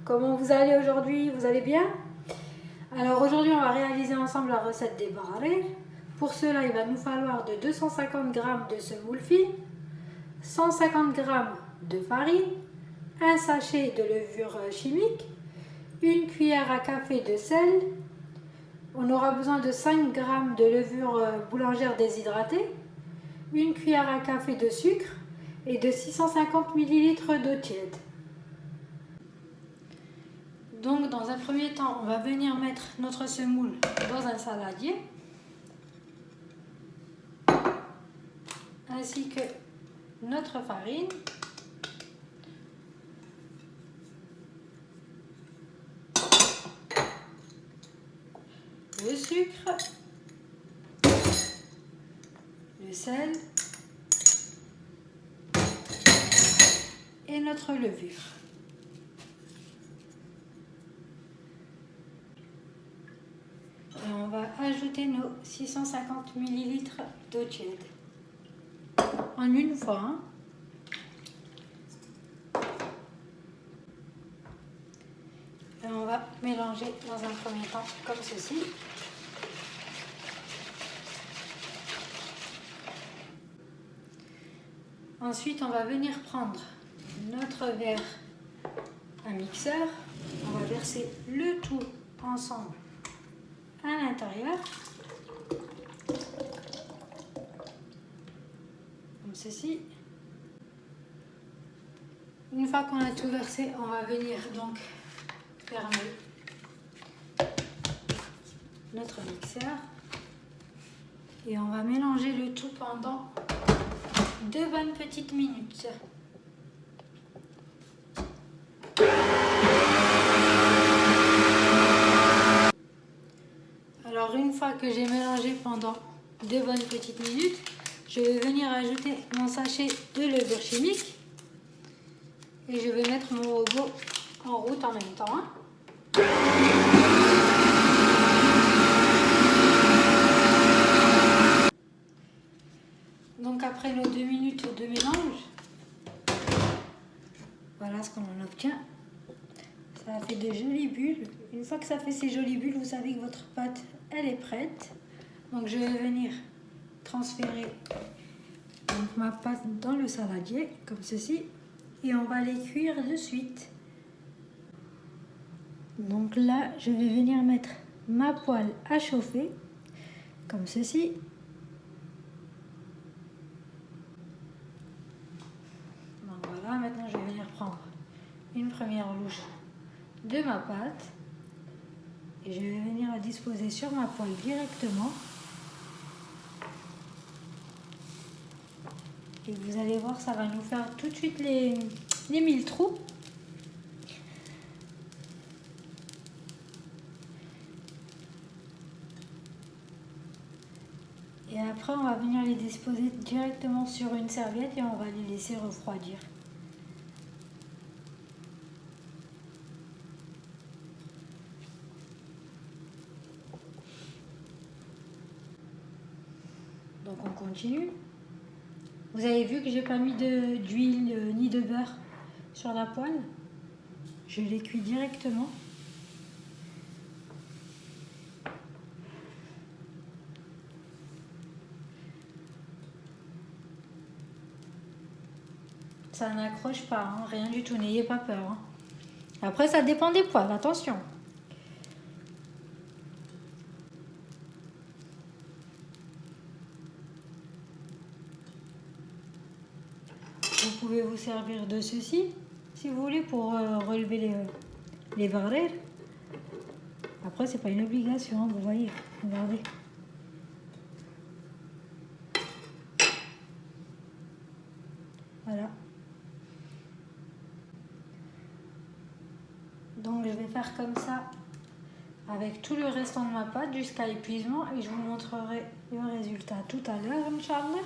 Comment vous allez aujourd'hui? Vous allez bien? Alors aujourd'hui on va réaliser ensemble la recette des barres. Pour cela il va nous falloir de 250 g de semoule fine, 150 g de farine, un sachet de levure chimique, une cuillère à café de sel. On aura besoin de 5 g de levure boulangère déshydratée, une cuillère à café de sucre et de 650 ml d'eau tiède. Donc dans un premier temps, on va venir mettre notre semoule dans un saladier, ainsi que notre farine, le sucre, le sel et notre levure. Et on va ajouter nos 650 ml d'eau tiède en une fois. Et on va mélanger dans un premier temps comme ceci. Ensuite, on va venir prendre notre verre à mixeur. On va verser le tout ensemble à l'intérieur, comme ceci. Une fois qu'on a tout versé, on va venir donc fermer notre mixeur et on va mélanger le tout pendant 2 bonnes petites minutes. Alors une fois que j'ai mélangé pendant 2 bonnes petites minutes, je vais venir ajouter mon sachet de levure chimique et je vais mettre mon robot en route en même temps. Donc après nos 2 minutes de mélange, voilà ce qu'on en obtient. Ça a fait de jolies bulles. Une fois que ça fait ces jolies bulles, vous savez que votre pâte, elle est prête. Donc je vais venir transférer donc ma pâte dans le saladier, comme ceci. Et on va les cuire de suite. Donc là, je vais venir mettre ma poêle à chauffer, comme ceci. Donc voilà, maintenant je vais venir prendre une première louche de ma pâte et je vais venir la disposer sur ma poêle directement. Et vous allez voir, ça va nous faire tout de suite les 1000 trous. Et après, on va venir les disposer directement sur une serviette et on va les laisser refroidir. Donc on continue. Vous avez vu que j'ai pas mis d'huile ni de beurre sur la poêle. Je les cuis directement. Ça n'accroche pas, hein, rien du tout, n'ayez pas peur. Hein. Après, ça dépend des poêles, attention. Vous pouvez vous servir de ceci, si vous voulez, pour relever les barres. Après, c'est pas une obligation, hein, vous voyez, regardez. Voilà. Donc je vais faire comme ça avec tout le restant de ma pâte jusqu'à épuisement et je vous montrerai le résultat tout à l'heure, Inch'Allah.